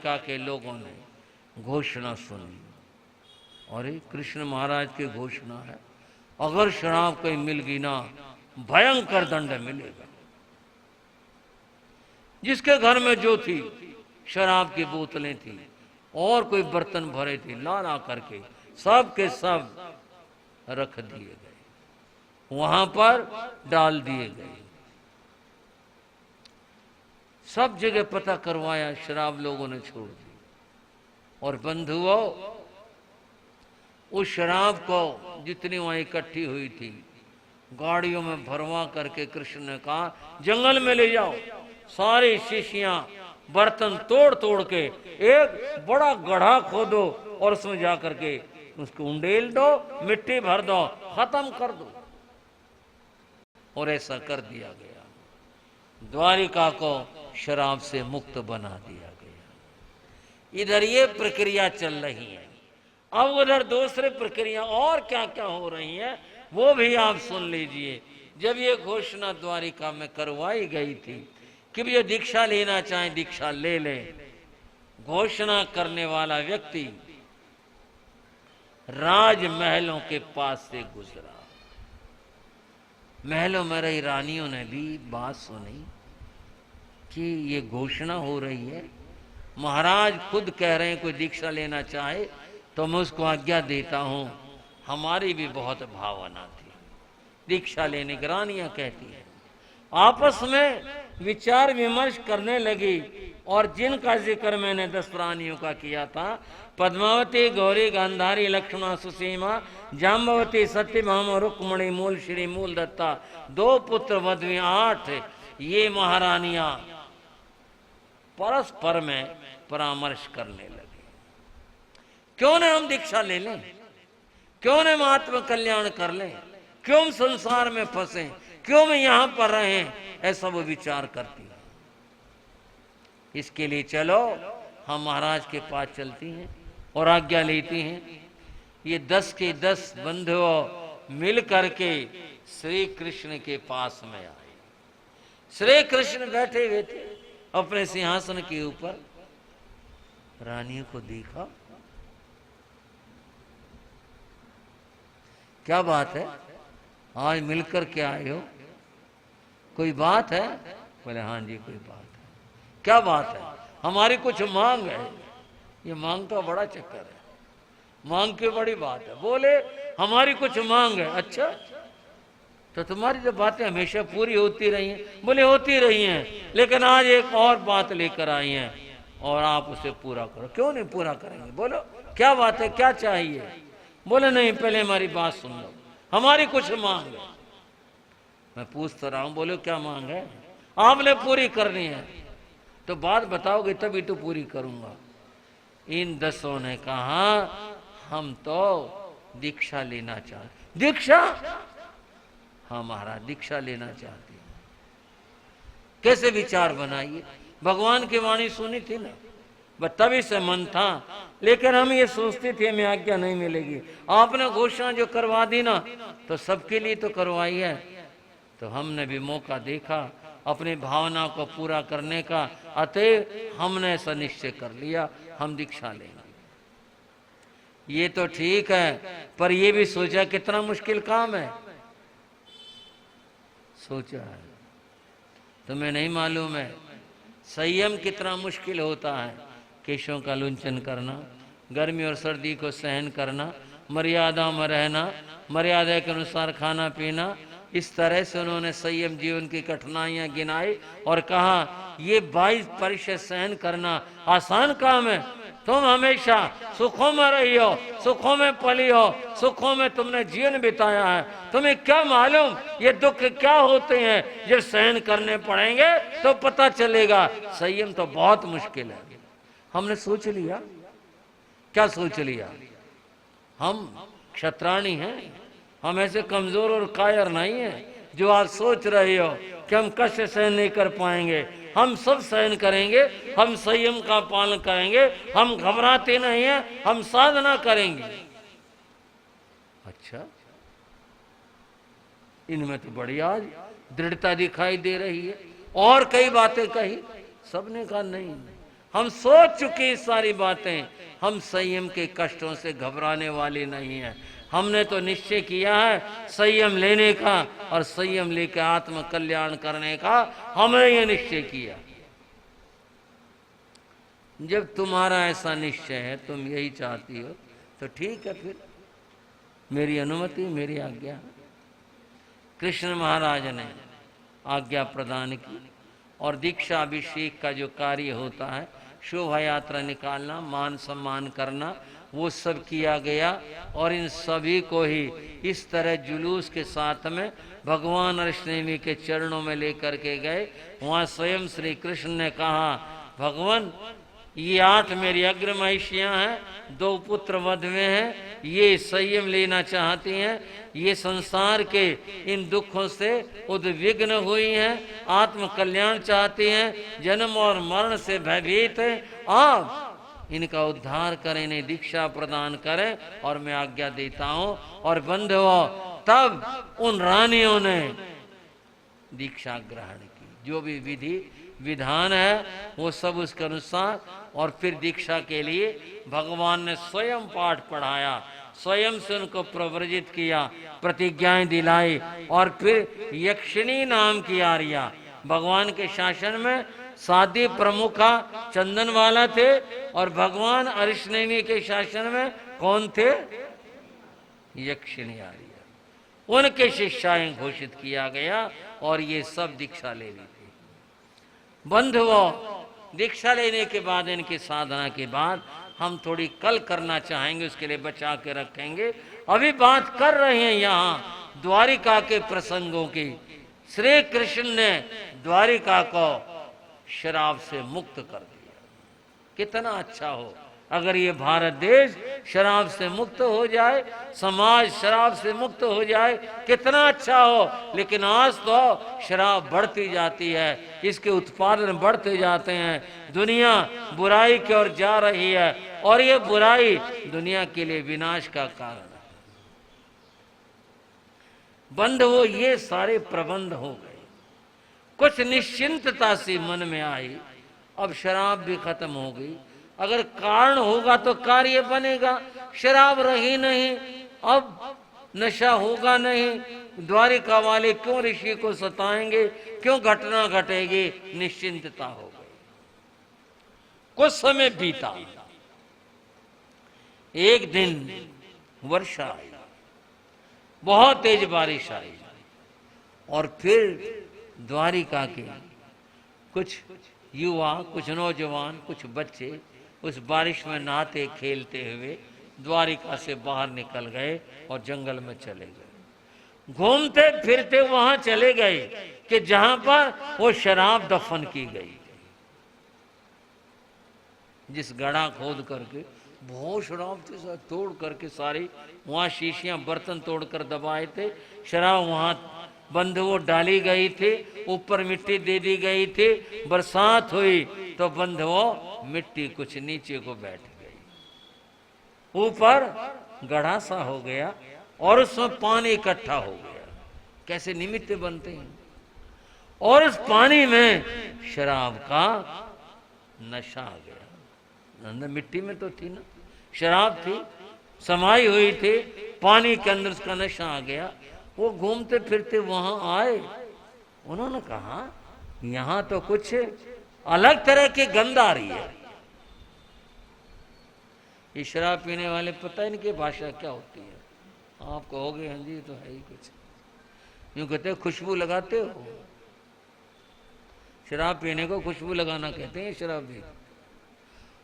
द्वारिका के लोगों ने घोषणा सुनी। और कृष्ण महाराज की घोषणा है, अगर शराब कहीं मिल गई ना, भयंकर दंड मिलेगा। जिसके घर में जो थी शराब की बोतलें थी और कोई बर्तन भरे थे, ला ला करके सब के सब रख दिए गए, वहां पर डाल दिए गए। सब जगह पता करवाया, शराब लोगों ने छोड़ दी। और बंधुओं, उस शराब को जितनी वहां इकट्ठी हुई थी, गाड़ियों में भरवा करके कृष्ण ने कहा जंगल में ले जाओ। सारी शीशियां बर्तन तोड़ तोड़ के एक बड़ा गड्ढा खोदो और उसमें जाकर के उसको उंडेल दो, मिट्टी भर दो, खत्म कर दो। और ऐसा कर दिया गया। द्वारिका को शराब से मुक्त बना दिया गया। इधर ये प्रक्रिया चल रही है। अब उधर दूसरी प्रक्रिया और क्या क्या हो रही है वो भी आप सुन लीजिए। जब ये घोषणा द्वारिका में करवाई गई थी कि ये दीक्षा लेना चाहे दीक्षा ले ले, घोषणा करने वाला व्यक्ति राजमहलों के पास से गुजरा। महलों में रही रानियों ने भी बात सुनी कि ये घोषणा हो रही है, महाराज खुद कह रहे हैं कोई दीक्षा लेना चाहे तो मैं उसको आज्ञा देता हूं। हमारी भी बहुत भावना थी दीक्षा लेने की, रानियां कहती हैं। आपस में विचार विमर्श करने लगी। और जिनका जिक्र मैंने 10 प्राणियों का किया था, पद्मावती, गौरी, गांधारी, लक्ष्मणा, सुसीमा, जाम्बवती, सत्यभामा, रुक्मणी, मूल श्री, मूल दत्ता, 2 पुत्र वधवी, 8 ये महारानियां परस्पर में परामर्श करने लगे। क्यों न हम दीक्षा ले लें, क्यों न हम आत्म कल्याण कर लें, क्यों संसार में फंसे, क्यों में यहां पर रहें, ऐसा वो विचार करती है। इसके लिए चलो हम महाराज के पास चलती हैं और आज्ञा लेती हैं। ये 10 के 10 बंधुओं मिल करके श्री कृष्ण के पास में आए। श्री कृष्ण बैठे हुए थे अपने सिंहासन के ऊपर। रानियों को देखा, क्या बात है, आज मिलकर के आए हो, कोई बात है? बोले हाँ जी कोई बात है। क्या बात है? हमारी कुछ मांग है। ये मांग तो बड़ा चक्कर है, मांग की बड़ी बात है। बोले हमारी कुछ मांग है। अच्छा, तो तुम्हारी जो बातें हमेशा पूरी होती रही हैं? बोले होती रही हैं, लेकिन आज एक और बात लेकर आई हैं और आप उसे पूरा करो। क्यों नहीं पूरा करेंगे? बोलो क्या बात है, क्या चाहिए? बोले नहीं, पहले हमारी बात सुन लो, हमारी कुछ मांग है। मैं पूछ तो रहा हूं, बोलो क्या मांग है? आपने पूरी करनी है तो बात बताओगे तभी तो पूरी करूंगा। इन 10 ने कहा हम तो दीक्षा लेना चाहते। दीक्षा? हाँ महाराज दीक्षा लेना चाहते हैं। कैसे विचार बनाइए? भगवान की वाणी सुनी थी ना, तभी से मन था, लेकिन हम ये सोचते थे हमें आज्ञा नहीं मिलेगी। आपने घोषणा जो करवा दी ना, तो सबके लिए तो करवाई है। तो हमने भी मौका देखा अपनी भावना को पूरा करने का, अतः हमने ऐसा निश्चय कर लिया हम दीक्षा लेंगे। ये तो ठीक है, पर ये भी सोचा कितना मुश्किल काम है। सोचा है, तुम्हें नहीं मालूम है संयम कितना मुश्किल होता है। केशों का लुंचन करना, गर्मी और सर्दी को सहन करना, मर्यादा में रहना, मर्यादा के अनुसार खाना पीना, इस तरह से उन्होंने संयम जीवन की कठिनाइयां गिनाई और कहा ये 22 परीक्षा सहन करना आसान काम है। तुम हमेशा सुखों में रही हो, सुखों में पली हो, सुखों में तुमने जीवन बिताया है, तुम्हें क्या मालूम ये दुख क्या होते हैं। जब सहन करने पड़ेंगे तो पता चलेगा। संयम तो बहुत मुश्किल है। हमने सोच लिया, क्या सोच लिया? हम क्षत्राणी हैं, हम ऐसे कमजोर और कायर नहीं हैं जो आप सोच रहे हो कि हम कष्ट सहन नहीं कर पाएंगे। हम सब सहन करेंगे, हम संयम का पालन करेंगे, हम घबराते नहीं हैं, हम साधना करेंगे। अच्छा, इनमें तो बड़ी आज दृढ़ता दिखाई दे रही है। और कई बातें कही, सबने कहा नहीं हम सोच चुके हैं सारी बातें। हम संयम के कष्टों से घबराने वाले नहीं हैं। हमने तो निश्चय किया है संयम लेने का, और संयम लेकर आत्म कल्याण करने का हमने ये निश्चय किया। जब तुम्हारा ऐसा निश्चय है, तुम यही चाहती हो, तो ठीक है, फिर मेरी अनुमति, मेरी आज्ञा। कृष्ण महाराज ने आज्ञा प्रदान की और दीक्षा अभिषेक का जो कार्य होता है, शोभा यात्रा निकालना, मान सम्मान करना, वो सब किया गया। और इन सभी को ही इस तरह जुलूस के साथ में भगवान अरिष्णेमी के चरणों में लेकर के गए। वहाँ स्वयं श्री कृष्ण ने कहा, भगवान ये 8 मेरी अग्र महिषियाँ हैं, 2 पुत्र वध में हैं, ये संयम लेना चाहती हैं, ये संसार के इन दुखों से उद्विग्न हुई हैं, आत्म कल्याण चाहती हैं, जन्म और मरण से भयभीत हैं। आप इनका उद्धार करें, इन्हें दीक्षा प्रदान करें, और मैं आज्ञा देता हूँ। और बंधुओं, तब उन रानियों ने दीक्षा ग्रहण की। जो भी विधि विधान है वो सब उसके अनुसार। और फिर दीक्षा के लिए भगवान ने स्वयं पाठ पढ़ाया, स्वयं से उनको प्रव्रजित किया, प्रतिज्ञाएं दिलाई। और फिर यक्षिणी नाम की आर्या, भगवान के शासन में साधी प्रमुखा चंदनवाला थे, और भगवान अरिष्णेमी के शासन में कौन थे? यक्षिणी आर्या। उनके शिष्याएं घोषित किया गया, और ये सब दीक्षा ले ली थी। बंधुओं, दीक्षा लेने के बाद, इनकी साधना के बाद हम थोड़ी कल करना चाहेंगे, उसके लिए बचा के रखेंगे। अभी बात कर रहे हैं यहाँ द्वारिका के प्रसंगों की। श्री कृष्ण ने द्वारिका को शराब से मुक्त कर दिया। कितना अच्छा हो अगर ये भारत देश शराब से मुक्त हो जाए, समाज शराब से मुक्त हो जाए, कितना अच्छा हो। लेकिन आज तो शराब बढ़ती जाती है, इसके उत्पादन बढ़ते जाते हैं, दुनिया बुराई की ओर जा रही है, और ये बुराई दुनिया के लिए विनाश का कारण है। बंद हो, ये सारे प्रबंध हो गए, कुछ निश्चिंतता सी मन में आई। अब शराब भी खत्म हो गई। अगर कारण होगा तो कार्य बनेगा। शराब रही नहीं, अब नशा होगा नहीं। द्वारिका वाले क्यों ऋषि को सताएंगे, क्यों घटना घटेगी? निश्चिंतता हो गई। कुछ समय बीता। एक दिन वर्षा आई, बहुत तेज बारिश आई, और फिर द्वारिका के कुछ युवा, कुछ नौजवान, कुछ बच्चे उस बारिश में नहाते खेलते हुए द्वारिका से बाहर निकल गए और जंगल में चले गए। घूमते फिरते वहां चले गए कि जहां पर वो शराब दफन की गई। जिस गड़ा खोद करके बहुत शराब थे, सब तोड़ करके सारी वहां शीशियां बर्तन तोड़कर दबाए थे, शराब वहां बंद वो डाली गई थी, ऊपर मिट्टी दे दी गई थी। बरसात हुई तो बंद वो मिट्टी कुछ नीचे को बैठ गई, ऊपर गढ़ा सा हो गया, और उसमें पानी इकट्ठा हो गया। कैसे निमित्त बनते हैं। और उस पानी में शराब का नशा आ गया। अंदर मिट्टी में तो थी ना, शराब थी, समाई हुई थी, पानी के अंदर उसका नशा आ गया। वो घूमते फिरते वहां आए, उन्होंने कहा यहां तो कुछ अलग तरह की गंध आ रही है। ये शराब पीने वाले, पता इनकी भाषा क्या होती है आप कहोगे, हाँ जी तो है ही कुछ। यूं कहते हैं खुशबू लगाते हो, शराब पीने को खुशबू लगाना कहते हैं शराब भी।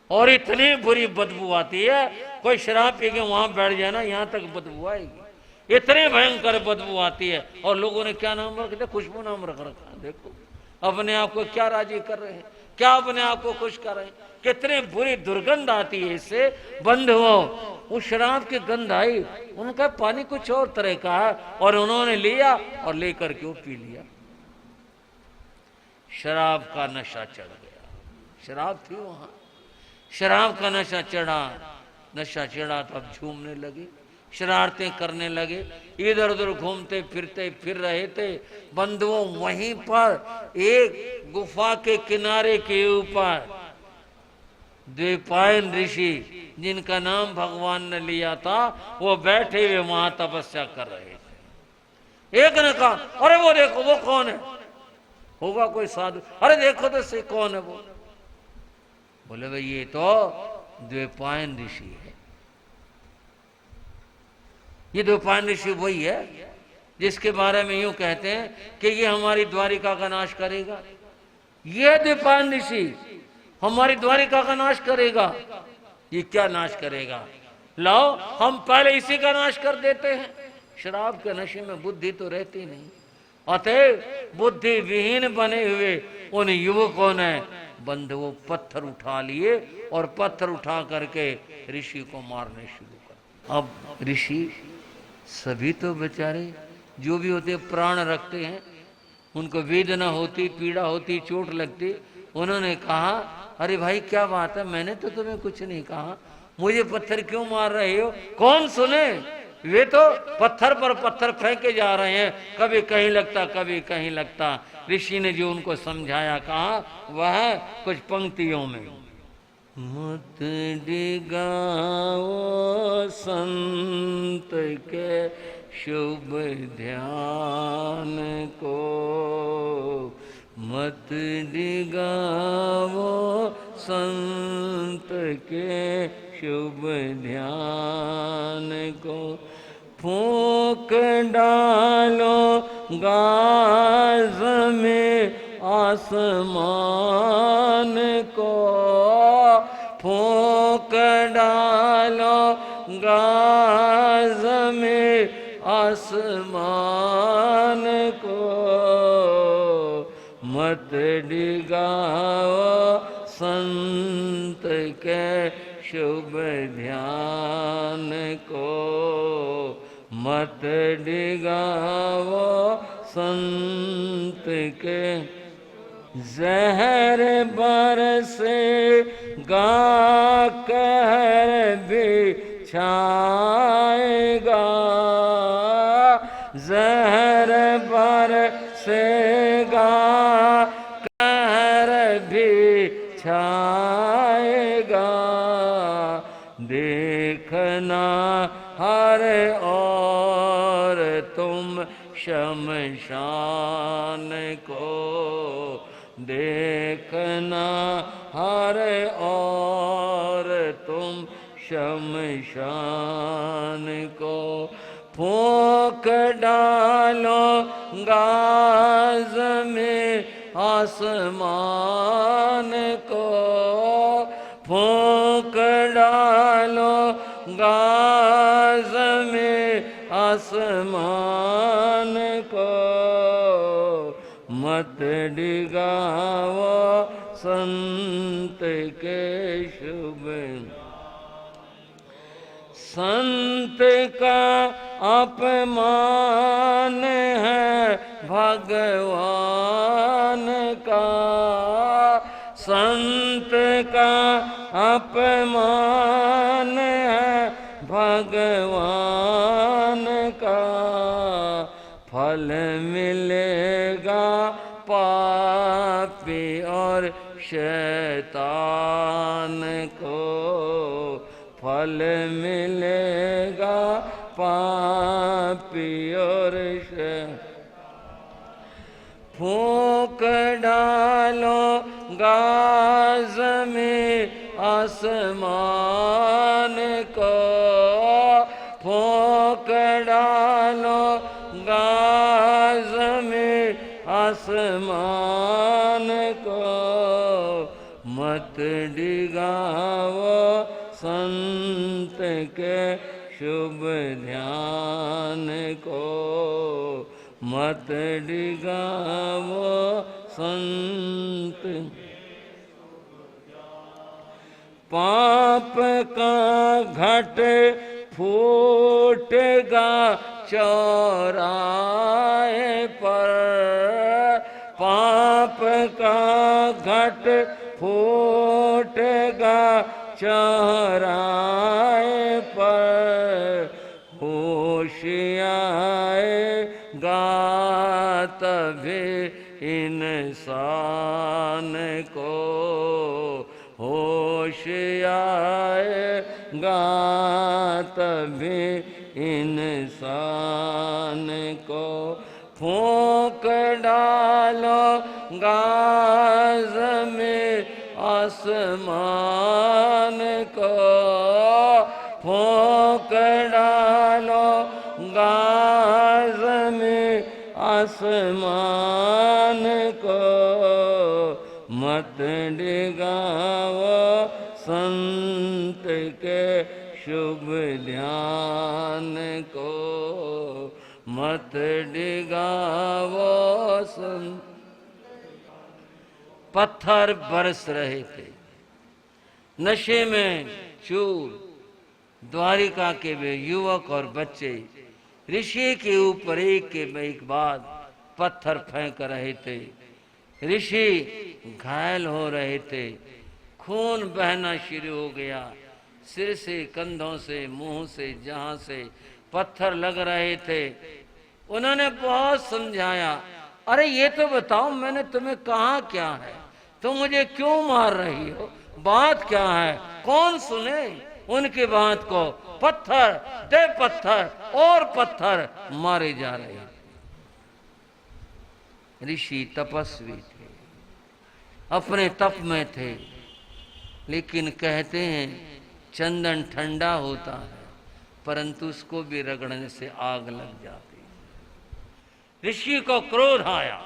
और इतनी बुरी बदबू आती है, कोई शराब पी के वहां बैठ जाए ना, यहां तक बदबू आएगी, इतनी भयंकर बदबू आती है। और लोगों ने क्या नाम रखा? खुशबू नाम रख रखा। देखो अपने आप को क्या राजी कर रहे हैं, क्या अपने आप को खुश कर रहे हैं। कितनी बुरी दुर्गंध आती है इससे। बंद हो, वो शराब की गंध आई, उनका पानी कुछ और तरह का है, और उन्होंने लिया और लेकर के वो पी लिया। शराब का नशा चढ़ गया। शराब थी वहां, शराब का नशा चढ़ा तो अब झूमने लगे, शरारतें करने लगे, इधर उधर घूमते फिरते फिर रहे थे। बंधुओं, वहीं पर एक गुफा के किनारे के ऊपर द्वैपायन ऋषि जिनका नाम भगवान ने लिया था, वो बैठे हुए वहां तपस्या कर रहे थे। एक ने कहा, अरे वो देखो, वो कौन है? होगा कोई साधु। अरे देखो तो से कौन है वो? बोले भाई ये तो द्वैपायन ऋषि है। ये द्वैपायन ऋषि वही है जिसके बारे में यूं कहते हैं कि ये हमारी द्वारिका का नाश करेगा। ये द्वैपायन ऋषि हमारी द्वारिका का नाश करेगा। ये क्या नाश करेगा? लाओ हम पहले इसी का नाश कर देते हैं। शराब के नशे में बुद्धि तो रहती नहीं। अतः बुद्धि विहीन बने हुए उन युवकों ने बंधुओं पत्थर उठा लिए और पत्थर उठा करके ऋषि को मारने शुरू कर। अब ऋषि सभी तो बेचारे जो भी होते प्राण रखते हैं, उनको वेदना होती, पीड़ा होती, चोट लगती। उन्होंने कहा, अरे भाई क्या बात है, मैंने तो तुम्हें कुछ नहीं कहा, मुझे पत्थर क्यों मार रहे हो? कौन सुने? वे तो पत्थर पर पत्थर फेंके जा रहे हैं, कभी कहीं लगता कभी कहीं लगता। ऋषि ने जो उनको समझाया कहा वह कुछ पंक्तियों में, मत डिगाओ संत के शुभ ध्यान को, मत डिगाओ संत के शुभ ध्यान को, फूंक डालो गाज में आसमान को, फूंक डालो गाज में आसमान को, मत डिगाओ संत के शुभ ध्यान को, मत डिगाओ संत के। जहर बरसे गा कहर बिछाएगा, जहर बरसेगा कहर बिछाएगा, देखना हर और तुम शमशान को, देखना हर और तुम शमशान को, फूंक डालो गाज में आसमान को, फूंक डालो गाज में आसमान को, मत डिगाओ संत के शुभ। संत का अपमान है भगवान का, संत का अपमान है भगवान का, फल मिलेगा पापी और शैतान को, फल मिलेगा पापी और शैतान। फूंक डालो गाज में आसमान को, फूंक डालो गाज में आसमान को, मत डिगाओ संत के शुभ ध्यान को, मत डिगाओ संत। पाप का घट फूटेगा चौराहे पर, पाप का घट फूटेगा चौराहे पर, होशियाएगा तभी इंसान को, होश आएगा तभी इंसान को फूंक डालो ज़मीं आसमान को, फूंक डालो ज़मीं आसमान को, मत डिगाओ संत के शुभ ध्यान को, मत डिगाओ संत। पत्थर बरस रहे थे, नशे में चूर द्वारिका के वे युवक और बच्चे ऋषि के ऊपर एक के एक बाद पत्थर फेंक रहे थे। ऋषि घायल हो रहे थे, खून बहना शुरू हो गया, सिर से, कंधों से, मुंह से, जहां से पत्थर लग रहे थे। उन्होंने बहुत समझाया, अरे ये तो बताओ मैंने तुम्हें कहा क्या है, तुम मुझे क्यों मार रही हो, बात क्या है, कौन सुने उनकी बात को। पत्थर दे पत्थर और पत्थर मारे जा रहे थे। ऋषि तपस्वी थे, अपने तप में थे, लेकिन कहते हैं चंदन ठंडा होता है परंतु उसको भी रगड़ने से आग लग जाती है। ऋषि को क्रोध आया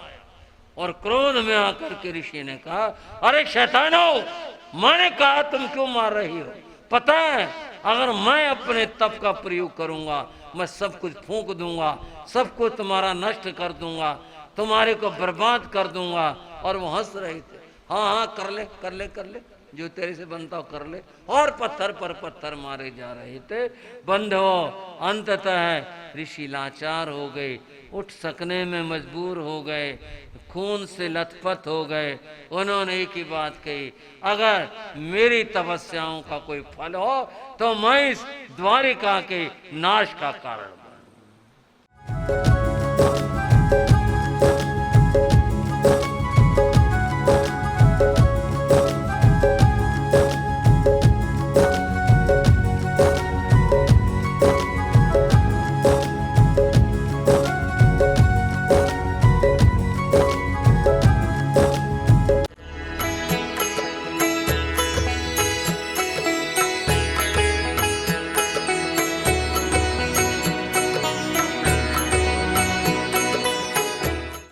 और क्रोध में आकर के ऋषि ने कहा, अरे शैतानो, मैंने कहा तुम क्यों मार रही हो, पता है अगर मैं अपने तप का प्रयोग करूंगा मैं सब कुछ फूंक दूंगा, सब कुछ तुम्हारा नष्ट कर दूंगा, तुम्हारे को बर्बाद कर दूंगा। और वो हंस रहे थे, हाँ हाँ कर ले कर ले कर ले, जो तेरे से बनता हो कर ले। और पत्थर पर पत्थर मारे जा रहे थे। बंधुओं, अंततः ऋषि लाचार हो गए, उठ सकने में मजबूर हो गए, खून से लथपथ हो गए। उन्होंने एक ही बात कही, अगर मेरी तपस्याओं का कोई फल हो तो मैं इस द्वारिका के नाश का कारण